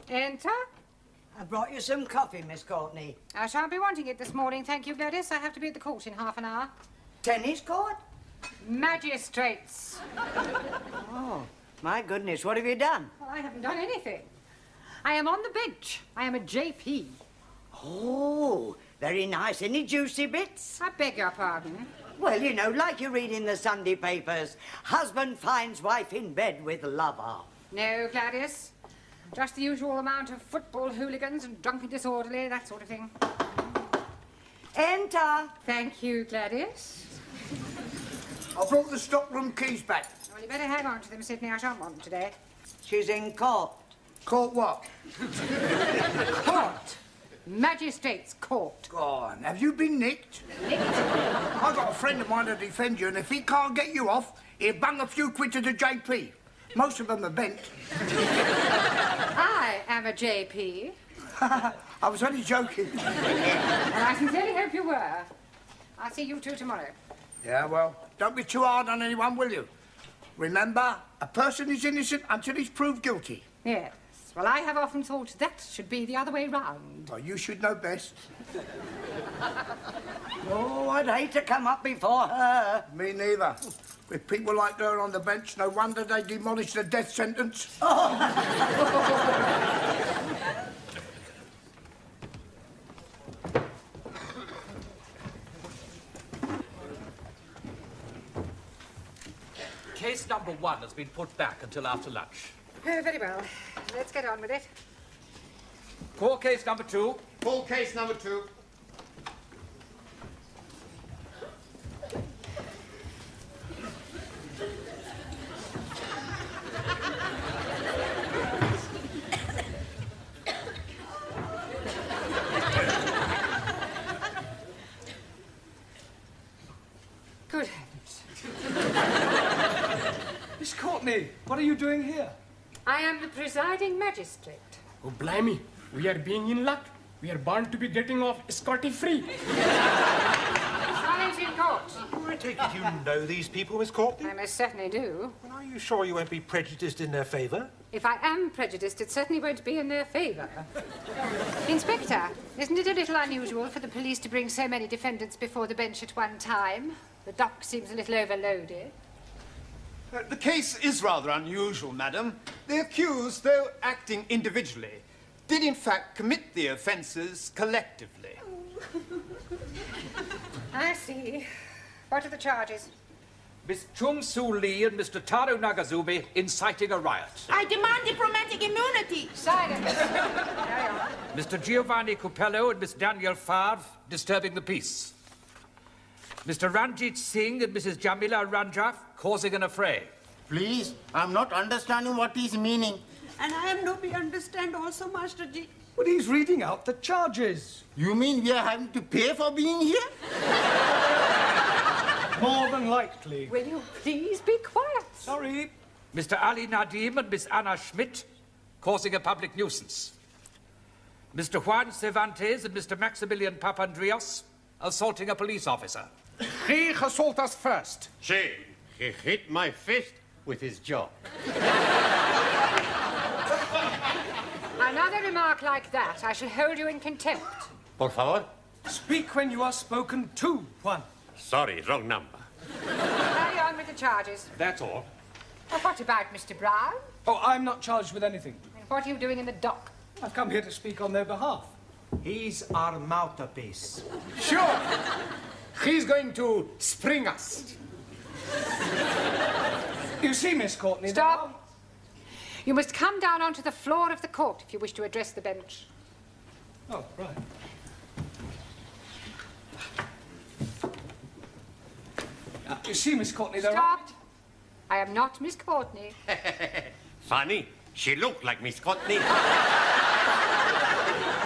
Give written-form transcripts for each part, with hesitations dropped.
Enter. I brought you some coffee, Miss Courtney. I shan't be wanting it this morning, thank you, Gladys. I have to be at the court in half an hour. Tennis court? Magistrates. Oh, my goodness, what have you done? Well, I haven't done anything. I am on the bench. I am a JP. Oh, very nice. Any juicy bits? I beg your pardon. Well, you know, like you read in the Sunday papers, husband finds wife in bed with lover. No, Gladys. Just the usual amount of football hooligans and drunken disorderly, that sort of thing. Enter. Thank you, Gladys. I brought the stockroom keys back. Well, you better hang on to them, Sydney. I shan't want them today. She's in court. Court what? Court. Magistrates' court. Go on, have you been nicked? Nicked? I got a friend of mine to defend you, and if he can't get you off, he'll bung a few quid to the JP. Most of them are bent. I am a JP. I was only joking. And I sincerely hope you were. I'll see you two tomorrow. Yeah, well, don't be too hard on anyone, will you? Remember, a person is innocent until he's proved guilty. Yes. Well, I have often thought that should be the other way round. Well, you should know best. Oh, I'd hate to come up before her. Me neither. With people like her on the bench, no wonder they demolished the death sentence. Case number 1 has been put back until after lunch. Oh, very well. Let's get on with it. Call case number 2. Call case number 2. Good heavens. Miss Courtney, what are you doing here? I am the presiding magistrate. Oh, blimey. We are being in luck. We are bound to be getting off scotty-free. Silence in court. I take it you know these people, Miss Courtney? I most certainly do. Well, are you sure you won't be prejudiced in their favour? If I am prejudiced, it certainly won't be in their favour. Inspector, isn't it a little unusual for the police to bring so many defendants before the bench at one time? The dock seems a little overloaded. The case is rather unusual, madam. The accused, though acting individually, did in fact commit the offences collectively. I see. What are the charges? Miss Chung Soo Lee and Mr. Taro Nagazubi inciting a riot. I demand diplomatic immunity. Silence. Carry on. Mr. Giovanni Cupello and Miss Danielle Favre disturbing the peace. Mr. Ranjit Singh and Mrs. Jamila Ranjaf causing an affray. Please, I'm not understanding what he's meaning. And I am nobody understand also, Master Ji. But he's reading out the charges. You mean we are having to pay for being here? More than likely. Will you please be quiet? Sorry. Mr. Ali Nadim and Miss Anna Schmidt causing a public nuisance. Mr. Juan Cervantes and Mr. Maximilian Papandreou assaulting a police officer. He assaulted us first. He hit my fist with his jaw. Another remark like that, I shall hold you in contempt. Por favor. Speak when you are spoken to, Juan. Sorry, wrong number. Carry on with the charges. That's all. Well, what about Mr. Brown? Oh, I'm not charged with anything. And what are you doing in the dock? I've come here to speak on their behalf. He's our mouthpiece. Sure. He's going to spring us. You see, Miss Courtney... Stop. You must come down onto the floor of the court if you wish to address the bench. Oh, right. You see, Miss Courtney, there Stop. I am not Miss Courtney. Funny. She looked like Miss Courtney. You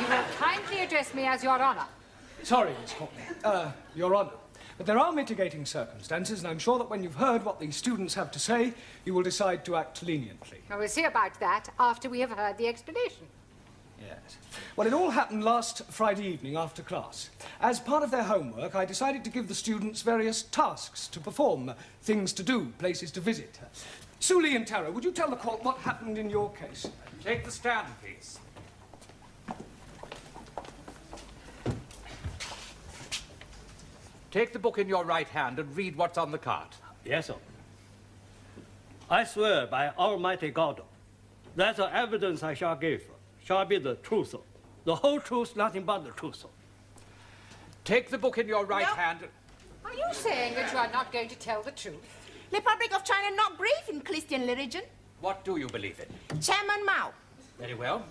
will kindly address me as Your Honour. Sorry, Miss Courtney. Your Honour. But there are mitigating circumstances, and I'm sure that when you've heard what the students have to say, you will decide to act leniently. I will see about that after we have heard the explanation. Yes. Well, it all happened last Friday evening after class. As part of their homework, I decided to give the students various tasks to perform, things to do, places to visit. Suli and Tara, would you tell the court what happened in your case? Take the stand, please. Take the book in your right hand and read what's on the card. Yes, sir. I swear by Almighty God that the evidence I shall give shall be the truth, the whole truth, nothing but the truth. Take the book in your right hand. Are you saying that you are not going to tell the truth? Republic of China not believe in Christian religion. What do you believe in? Chairman Mao. Very well.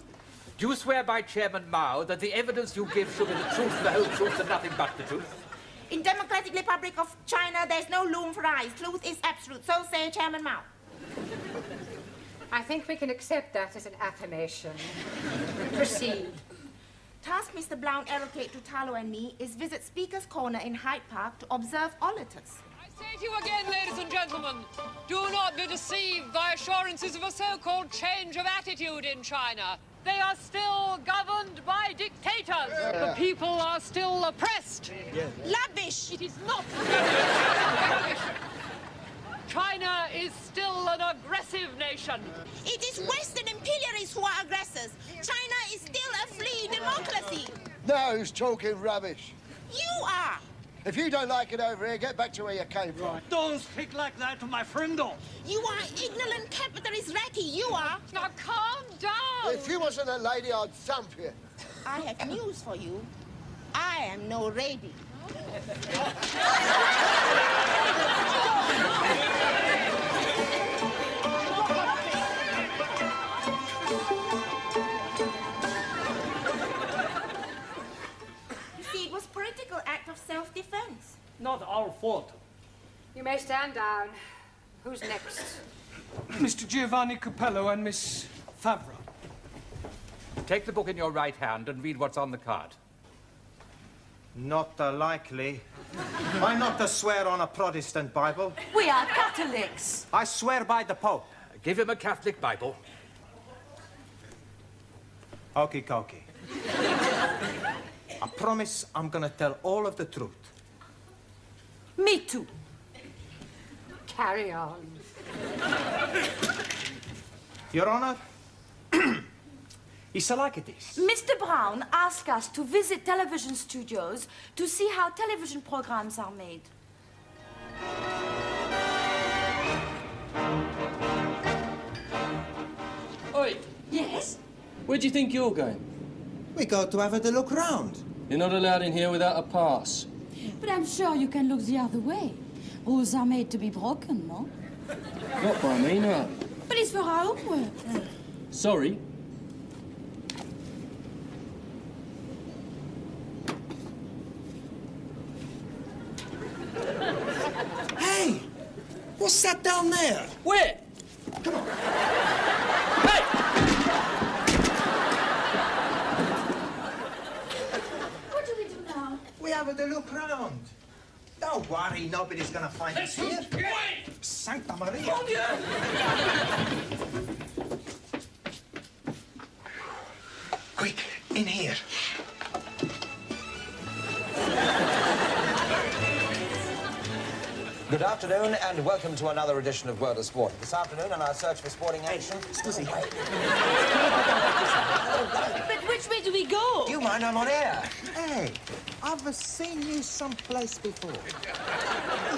Do you swear by Chairman Mao that the evidence you give shall be the truth, the whole truth, and nothing but the truth? In Democratic Republic of China, there's no room for lies. Truth is absolute. So say Chairman Mao. I think we can accept that as an affirmation. Proceed. Task Mr. Brown allocate to Talo and me is visit Speaker's Corner in Hyde Park to observe auditors. I say to you again, ladies and gentlemen, do not be deceived by assurances of a so-called change of attitude in China. They are still governed by dictators. The people are still oppressed. Rubbish! It is not. China is still an aggressive nation. It is Western imperialists who are aggressors. China is still a free democracy. Now who's talking rubbish? You are. If you don't like it over here, get back to where you came from. Don't speak like that to my friendo. You are ignorant capitalist ratty, you are. Now calm down. If you wasn't a lady, I'd thump you. I have news for you. I am no lady. You see, it was political act of self-defense. Not our fault. You may stand down. Who's next? Mr. Giovanni Capello and Miss Favre. Take the book in your right hand and read what's on the card. Not likely. I not swear on a Protestant Bible. We are Catholics. I swear by the Pope. Give him a Catholic Bible. Okie dokie. I promise I'm gonna tell all of the truth. Me too. Carry on. Your Honor, it's like this. Mr. Brown asked us to visit television studios to see how television programs are made. Oi. Yes? Where do you think you're going? We go to have a look round. You're not allowed in here without a pass. But I'm sure you can look the other way. Rules are made to be broken, no? Not by me, no. But it's for our homework. Sorry. Hey! What's that down there? Where? Come on. Hey! What do we do now? We have a look round. Don't worry, nobody's gonna find us here. Santa Maria. Quick, in here. Good afternoon and welcome to another edition of World of Sport. This afternoon in our search for sporting action... Excuse me. But which way do we go? Do you mind? I'm on air. Hey, I've seen you someplace before.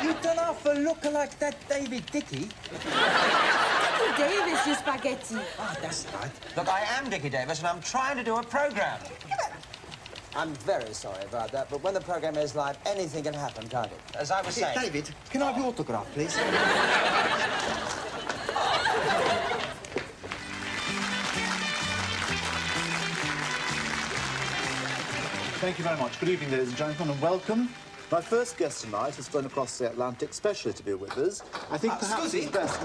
You don't have a look like that David Dickey. Dickie Davis, you spaghetti. Ah, that's right. Look, I am Dickie Davis and I'm trying to do a programme. I'm very sorry about that, but when the programme is live, anything can happen, can't it? As I was saying... David, can I have your autograph, please? Thank you very much. Good evening, ladies and gentlemen, and welcome. My first guest tonight has flown across the Atlantic specially to be with us. I think perhaps it's best...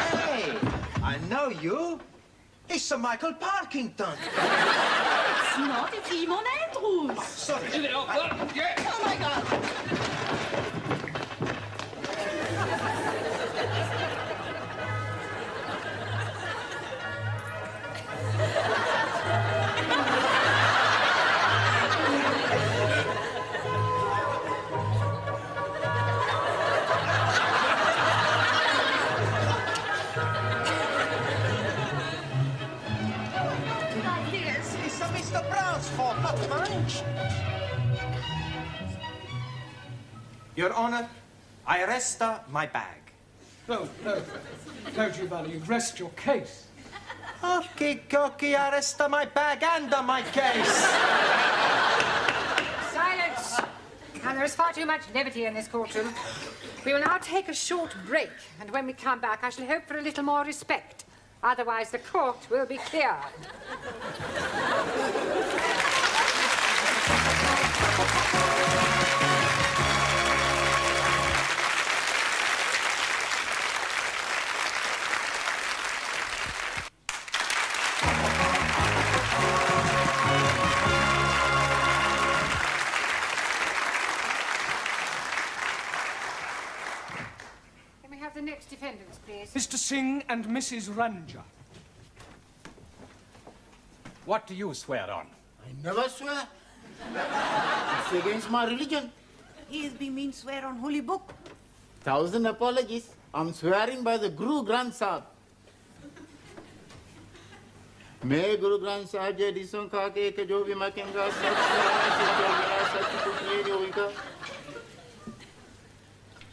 Hey, I know you. It's Sir Michael Parkington. It's not, it's Ivan Andrews. Oh, sorry. Oh, my God. Your Honor, I arrest my bag. No, Giovanni, rest your case. Okay, arrest my bag and my case. Silence! And there is far too much levity in this courtroom. We will now take a short break, and when we come back, I shall hope for a little more respect. Otherwise, the court will be cleared. The next defendants, please. Mr. Singh and Mrs. Ranja. What do you swear on? I never swear. It's against my religion. He is being mean swear on holy book. 1,000 apologies. I'm swearing by the Guru Granth Sahib. मैं गुरु ग्रंथ साहब जी डिसों का के जो भी मैं कहूँगा सच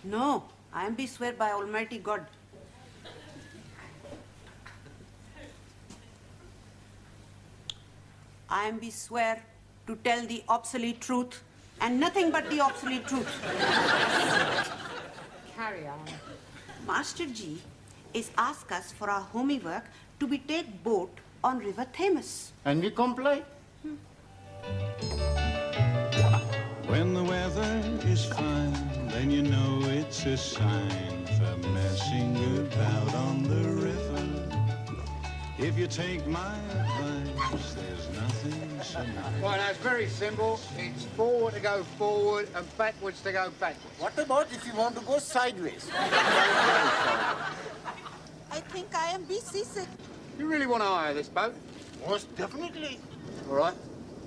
No, I am be swear by Almighty God. I am be swear to tell the obsolete truth and nothing but the obsolete truth. Carry on. Master Ji is asked us for our homework to be take boat on River Thames. And we comply. When the weather is fine, then you know it's a sign for messing about on the river. If you take my advice, there's nothing so nice. Well, that's very simple. It's forward to go forward and backwards to go backwards. What about if you want to go sideways? I think I am be seasick. You really want to hire this boat? Most definitely. All right,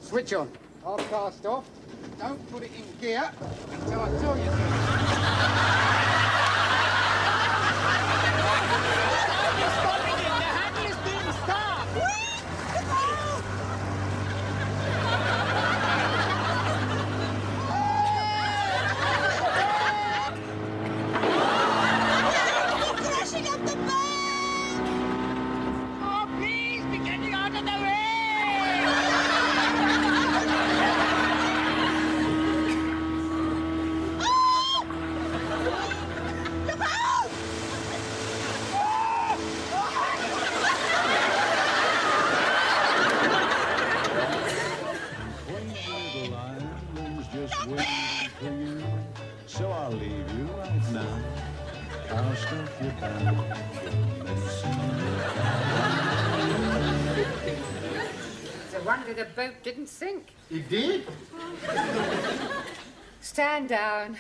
switch on. I'll cast off. Don't put it in gear until I tell you to. So I'll leave you right now. I'll stuff your bag. It's a wonder the boat didn't sink. It did? Stand down.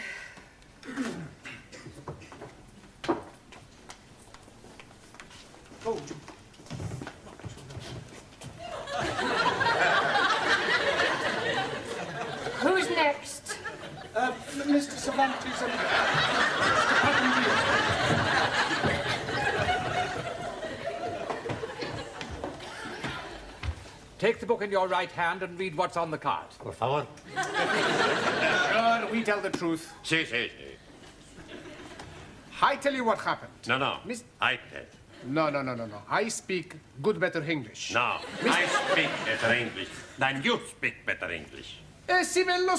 Oh. Who's next? Mr. Cervantes and Mr. Take the book in your right hand and read what's on the card. Por favor. We tell the truth. Sí, sí, sí. I tell you what happened. No. I tell. No. I speak good, better English. No. I speak better English than you speak better English. Si me lo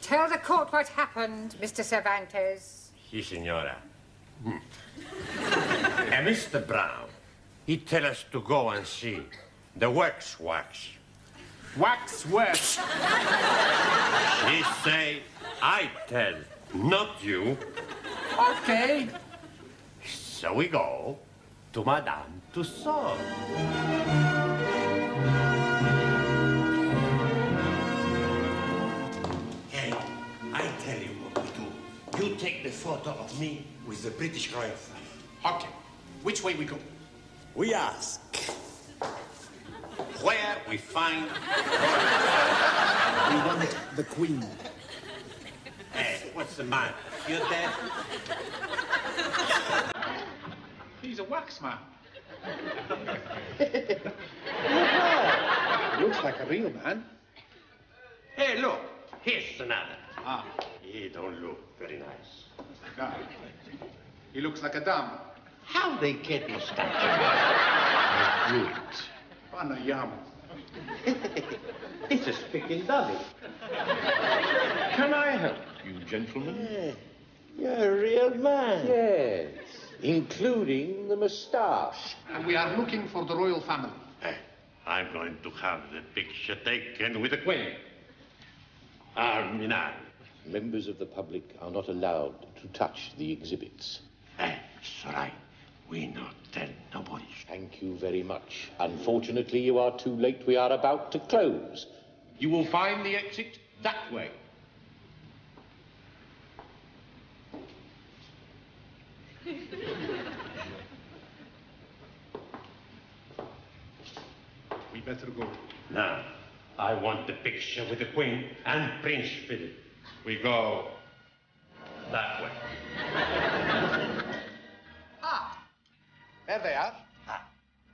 Tell the court what happened, Mr. Cervantes. Sí, señora. And Mr. Brown, he tell us to go and see The wax. Wax works. She say, I tell, not you. Okay. So we go to Madame Tussauds. Hey, I tell you what we do. You take the photo of me with the British Royal Family. Okay. Which way we go? We ask where we find We want the Queen. Hey, what's the matter? You dead? He's a wax man. Looks like a real man. Hey, look, here's another. Ah. He don't look very nice. God. He looks like a dame. How they get this statue? Good. Panayam. It's a speaking dummy. Can I help you, gentlemen? Yeah. You're a real man. Yes, including the moustache. And we are looking for the royal family. Hey, I'm going to have the picture taken with the Queen. Arminal. Members of the public are not allowed to touch the exhibits. Hey, it's all right. We not tell nobody. Thank you very much. Unfortunately, you are too late. We are about to close. You will find the exit that way. We better go. Now, I want the picture with the Queen and Prince Philip. We go that way. There they are.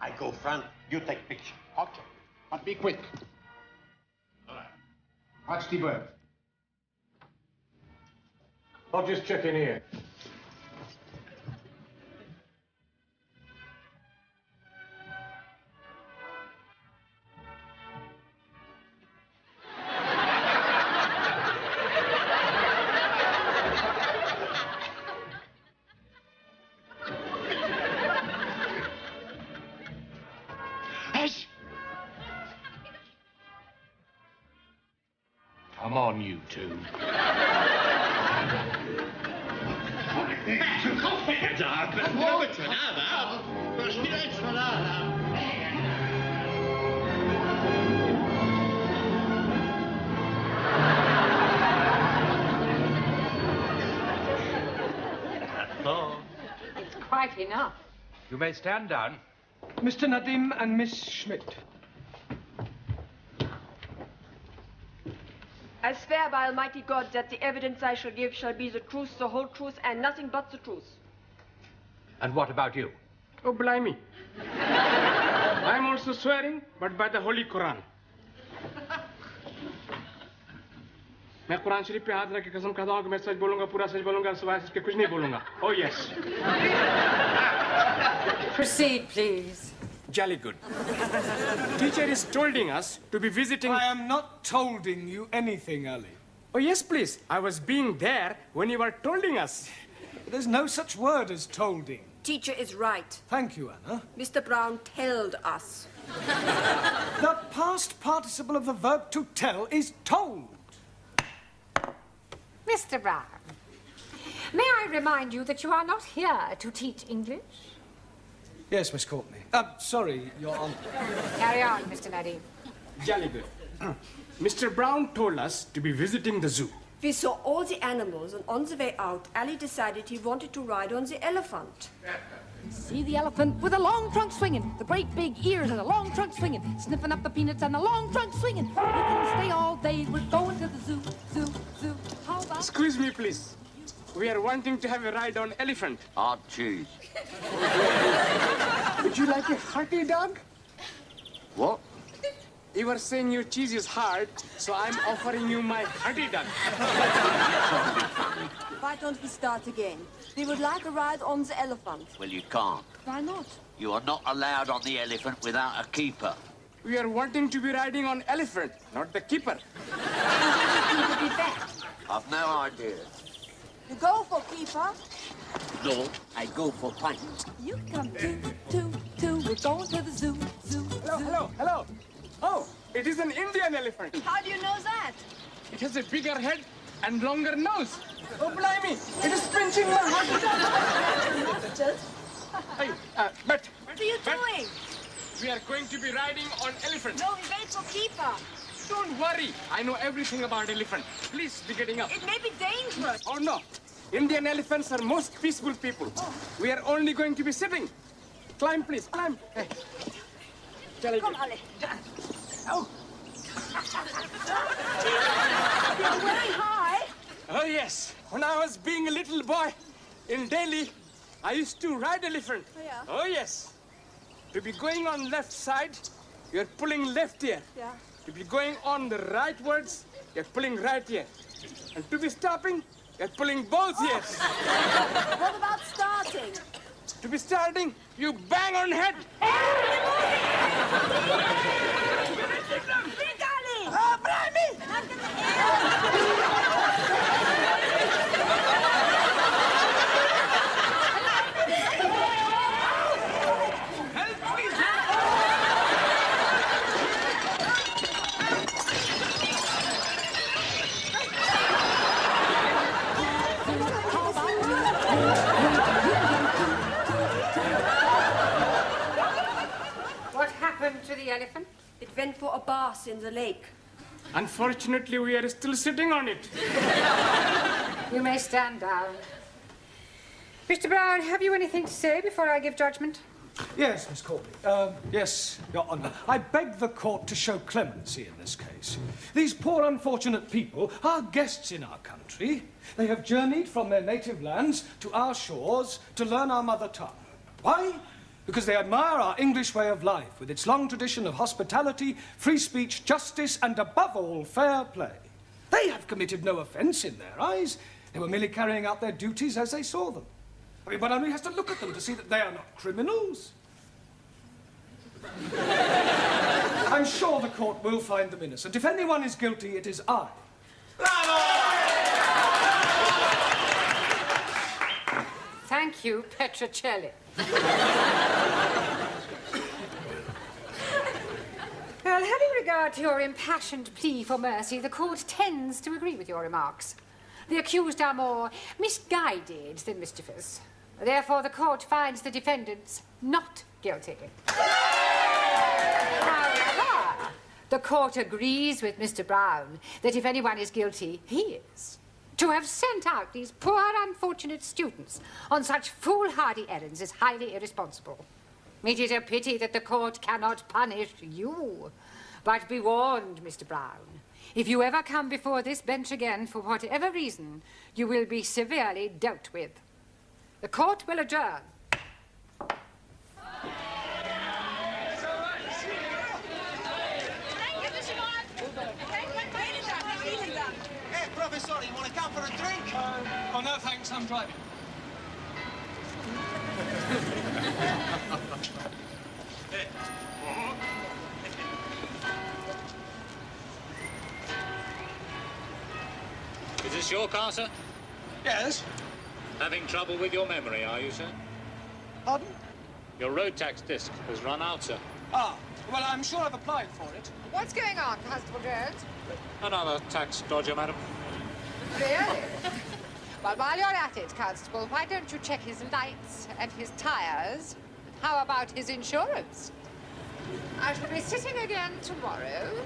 I go front, you take picture. Okay. But be quick. All right. Watch the bird. I'll just check in here. Come on, you two. It's quite enough. You may stand down. Mr. Nadim and Miss Schmidt. I swear by Almighty God that the evidence I shall give shall be the truth, the whole truth, and nothing but the truth. And what about you? Oh, blimey. I'm also swearing, but by the Holy Quran. मैं कुरान शरीफ पे हाथ रख के कसम खाता हूँ कि मैं सच बोलूँगा, पूरा सच बोलूँगा, सिवाय इसके कुछ नहीं बोलूँगा. Oh, yes. Proceed, please. Jolly good. Teacher is tolding us to be visiting... I am not tolding you anything, Ali. Oh, yes, please. I was being there when you were tolding us. There's no such word as tolding. Teacher is right. Thank you, Anna. Mr. Brown told us. The past participle of the verb to tell is told. Mr. Brown, may I remind you that you are not here to teach English? Yes, Miss Courtney. Sorry, Your Honor. Carry on, Mr. Nadim. Jolly good. Mr. Brown told us to be visiting the zoo. We saw all the animals, and on the way out, Ali decided he wanted to ride on the elephant. See the elephant with the long trunk swinging, the great big ears and the long trunk swinging, sniffing up the peanuts and the long trunk swinging. We can stay all day. We're going to the zoo, zoo, zoo. How about... Excuse me, please. We are wanting to have a ride on elephant. Hard cheese. Would you like a hearty dog? What? You were saying your cheese is hard, so I'm offering you my hearty dog. Why don't we start again? We would like a ride on the elephant. Well, you can't. Why not? You are not allowed on the elephant without a keeper. We are wanting to be riding on elephant, not the keeper. Keeper be back. I've no idea. You go for keeper. No, I go for punch. You come too. We're going to the zoo. Hello. Oh, it is an Indian elephant. How do you know that? It has a bigger head and longer nose. Oh, blimey, it is pinching my heart. Hey, but... What are you doing? We are going to be riding on elephant. No, we wait for keeper. Don't worry. I know everything about elephant. Please be getting up. It may be dangerous. Oh, no. Indian elephants are most peaceful people. Oh. We are only going to be sitting. Climb, please. Climb. Hey. Come, Ali. Oh. You're very high. Oh, yes. When I was being a little boy in Delhi, I used to ride elephant. Oh, yeah? Oh, yes. To be going on left side, you're pulling left ear. Yeah. To be going on the rightwards, you're pulling right ear. And to be stopping, you're pulling both ears. What about starting? To be starting, you bang on head. Oh, blimey! What happened to the elephant? It went for a bath in the lake. Unfortunately, we are still sitting on it. You may stand down. Mr. Brown, have you anything to say before I give judgment? Yes, Miss Codi. Yes, Your Honour. I beg the court to show clemency in this case. These poor unfortunate people are guests in our country. They have journeyed from their native lands to our shores to learn our mother tongue. Why? Because they admire our English way of life, with its long tradition of hospitality, free speech, justice, and above all, fair play. They have committed no offence in their eyes. They were merely carrying out their duties as they saw them. I mean, one only has to look at them to see that they are not criminals. I'm sure the court will find them innocent. If anyone is guilty, it is I. Thank you, Petrocelli. Well, having regard to your impassioned plea for mercy, the court tends to agree with your remarks. The accused are more misguided than mischievous. Therefore, the court finds the defendants not guilty. However, the court agrees with Mr. Brown that if anyone is guilty, he is. To have sent out these poor, unfortunate students on such foolhardy errands is highly irresponsible. It is a pity that the court cannot punish you. But be warned, Mr. Brown. If you ever come before this bench again, for whatever reason, you will be severely dealt with. The court will adjourn. Hey, Professor, you want to come for a drink? Oh, no, thanks, I'm driving. Is this your car, sir? Yes. Having trouble with your memory, are you, sir? Pardon? Your road tax disc has run out, sir. Ah, well, I'm sure I've applied for it. What's going on, Constable Jones? Another tax dodger, madam. Really? Well, while you're at it, Constable, why don't you check his lights and his tires? How about his insurance? I shall be sitting again tomorrow.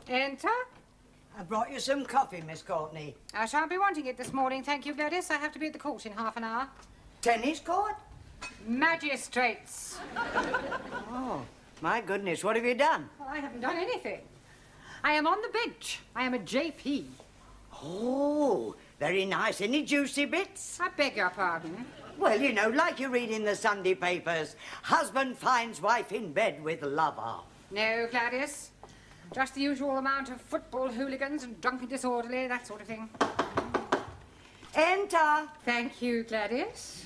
Enter. I brought you some coffee, Miss Courtney. I shan't be wanting it this morning, thank you, Gladys. I have to be at the court in half an hour. Tennis court? Magistrates. Oh, my goodness, what have you done? Well, I haven't done anything. I am on the bench. I am a JP. Oh, very nice. Any juicy bits? I beg your pardon. Well, you know, like you read in the Sunday papers, husband finds wife in bed with lover. No, Gladys. Just the usual amount of football hooligans and drunken disorderly, that sort of thing. Enter. Thank you, Gladys.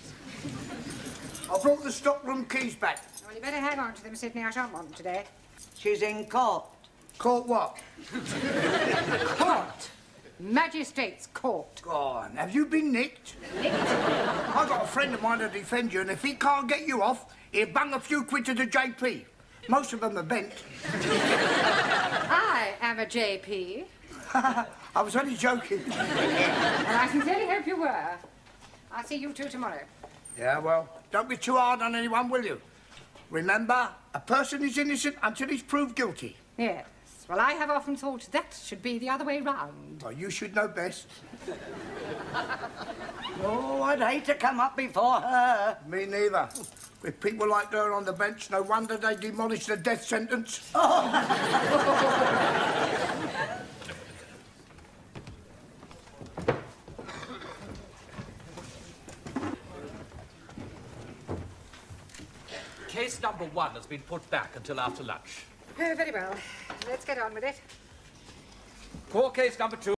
I brought the stockroom keys back. Well, you better hang on to them, Sidney. I shan't want them today. She's in court. Court what? Court. Magistrates' court. Go on, have you been nicked? Nicked? I've got a friend of mine to defend you, and if he can't get you off, he'll bung a few quid to the JP. Most of them are bent. I am a JP. I was only joking. Well, I sincerely hope you were. I'll see you two tomorrow. Yeah, well, don't be too hard on anyone, will you? Remember, a person is innocent until he's proved guilty. Yes. Well, I have often thought that should be the other way round. Well, you should know best. Oh, I'd hate to come up before her. Me neither. With people like her on the bench, no wonder they demolished the death sentence. Oh. Case number 1 has been put back until after lunch. Oh, very well. Let's get on with it. Court case number 2.